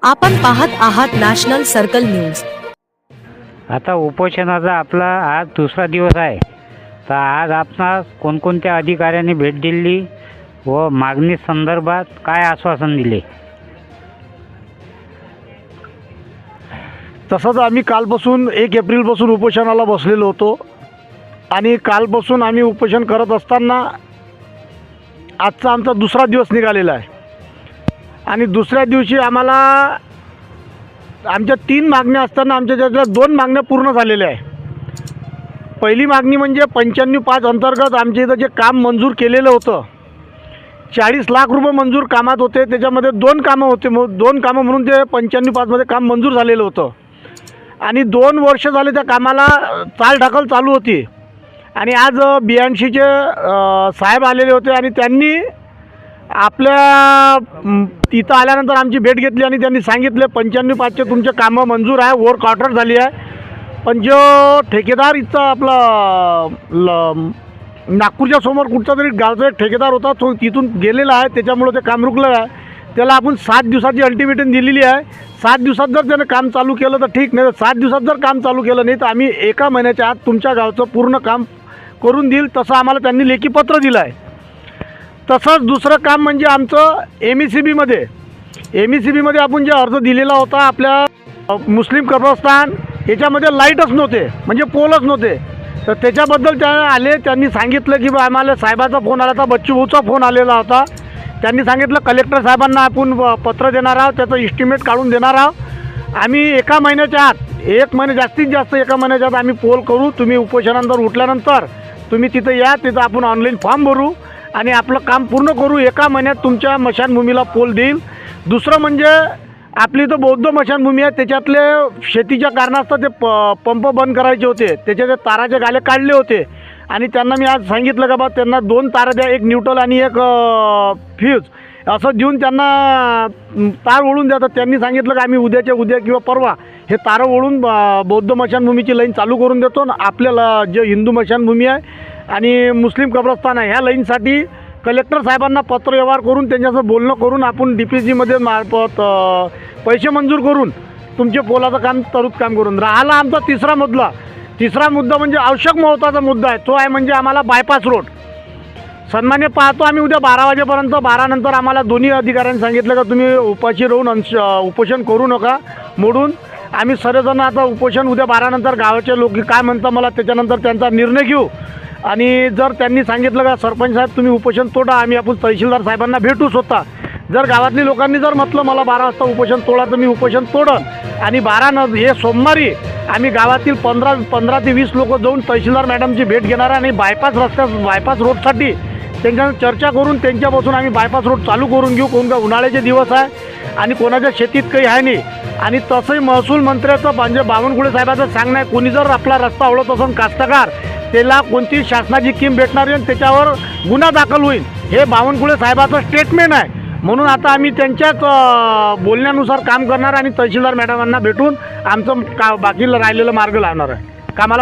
आपण पाहत आहात नॅशनल सर्कल न्यूज। आता उपोषणाचा आपला आज दुसरा दिवस आहे। तर आज आपणास कोणकोणत्या अधिकाऱ्यांनी भेट दिली व मागणी संदर्भात काय आश्वासन दिले? तसंच आम्ही कालपासून 1 एप्रिलपासून उपोषणाला बसलेलो होतो आणि कालपासून आम्ही उपोषण करत असताना आजचा आमचा दुसरा दिवस निघालेला आहे आणि दुसऱ्या दिवशी आम्हाला आमच्या 3 मागण्या असताना आमच्या त्यातल्या 2 मागण्या पूर्ण झालेल्या आहे। पहिली मागणी म्हणजे 95/5 अंतर्गत आमच्या इथं जे काम मंजूर केलेलं होतं, 40 लाख रुपये मंजूर कामात होते, त्याच्यामध्ये 2 कामं होते, 2 कामं म्हणून ते 95/5 मध्ये काम मंजूर झालेलं होतं आणि 2 वर्ष झाले त्या कामाला चालढकल चालू होती। आणि आज BNCचे साहेब आलेले होते आणि त्यांनी आपल्या इथं आल्यानंतर आमची भेट घेतली आणि त्यांनी सांगितले 95/5चे तुमचे कामं मंजूर आहे, वर्क ऑर्डर झाली आहे, पण जो ठेकेदार इथं आपला नागपूरच्या समोर कुठचा तरी गावचा एक ठेकेदार होता, तो तिथून गेलेला आहे, त्याच्यामुळे ते काम रुकलं आहे। त्याला आपण 7 दिवसाची अल्टिमेटम दिलेली आहे। 7 दिवसात जर त्याने काम चालू केलं तर ठीक, नाही तर 7 दिवसात जर काम चालू केलं नाही तर आम्ही 1 महिन्याच्या आत तुमच्या गावचं पूर्ण काम करून देईल, तसं आम्हाला त्यांनी लेखी पत्र दिलं आहे। तसंच दुसरं काम म्हणजे आमचं MECBमध्ये आपण जे अर्ज दिलेला होता आपल्या मुस्लिम कब्रस्तान, याच्यामध्ये लाईटच नव्हते, म्हणजे पोलच नव्हते। तर त्याच्याबद्दल त्या आले, त्यांनी सांगितलं की बा आम्हाला साहेबाचा फोन आला होता, बच्चू भाऊचा फोन आलेला होता। त्यांनी सांगितलं कलेक्टर साहेबांना आपण पत्र देणार आहोत, त्याचं इस्टिमेट काढून देणार आहोत। आम्ही 1 महिन्याच्या आत, 1 महिना जास्तीत जास्त 1 महिन्याच्या आत आम्ही पोल करू। तुम्ही उपोषणानंतर उठल्यानंतर तुम्ही तिथं या, तिथं आपण ऑनलाईन फॉर्म भरू आणि आपलं काम पूर्ण करू। 1 महिन्यात तुमच्या स्मशानभूमीला पोल देईल। दुसरं म्हणजे आपली इथं बौद्ध स्मशानभूमी आहे, त्याच्यातले शेतीच्या कारणास्तव ते पंप बंद करायचे होते, त्याचे ते ताराचे गाले काढले होते आणि त्यांना मी आज सांगितलं का बा त्यांना 2 तारा द्या, 1 न्यूट्रल आणि 1 फ्यूज, असं देऊन त्यांना तार ओढून द्या। तर त्यांनी सांगितलं की आम्ही उद्याच्या उद्या किंवा परवा हे तारं ओढून बौद्ध स्मशानभूमीची लाईन चालू करून देतो ना। आपल्याला जे हिंदू स्मशानभूमी आहे आणि मुस्लिम कब्रस्तान आहे, ह्या लाईनसाठी कलेक्टर साहेबांना पत्र व्यवहार करून त्यांच्यासोबत बोलणं करून आपण DPCमध्ये मार्फत पैसे मंजूर करून तुमचे पोलाचं काम तरुत काम करून राहिला। आमचा तिसरा मुद्दा म्हणजे आवश्यक महत्त्वाचा मुद्दा आहे, तो आहे म्हणजे आम्हाला बायपास रोड। सन्मान्य पाहतो आम्ही उद्या 12 वाजेपर्यंत, 12 नंतर आम्हाला दोन्ही अधिकाऱ्यांनी सांगितलं का तुम्ही उपाशी राहून उपोषण करू नका मोडून। आम्ही सर्वजण आता उपोषण उद्या 12 नंतर गावाचे लोक काय म्हणतात मला त्याच्यानंतर त्यांचा निर्णय घेऊ। आणि जर त्यांनी सांगितलं का सरपंच साहेब तुम्ही उपोषण तोडा, आम्ही आपण तहसीलदार साहेबांना भेटू स्वतः। जर गावातली लोकांनी जर म्हटलं मला 12 वाजता उपोषण तोडा तर मी उपोषण तोडन आणि 12 हे सोमवारी आम्ही गावातील 15 ते 20 लोक जाऊन तहसीलदार मॅडमची भेट घेणार आणि बायपास रोडसाठी त्यांच्या चर्चा करून त्यांच्यापासून आम्ही बायपास रोड चालू करून घेऊ। कोण का उन्हाळ्याचे दिवस आहे आणि कोणाच्या शेतीत काही आहे नाही। आणि तसंही महसूल मंत्र्याचं म्हणजे बावनकुळे साहेबाचं सांगणं आहे, कोणी जर आपला रस्ता आवडत असेल कास्तकार त्याला कोणती शासनाची स्कीम भेटणार नाही, त्याच्यावर गुन्हा दाखल होईल, हे बावनकुळे साहेबाचं स्टेटमेंट आहे। म्हणून आता आम्ही त्यांच्याच बोलण्यानुसार काम करणार आणि तहसीलदार मॅडमांना भेटून आमचं बाकी राहिलेलं मार्ग लावणार आहे कामाला।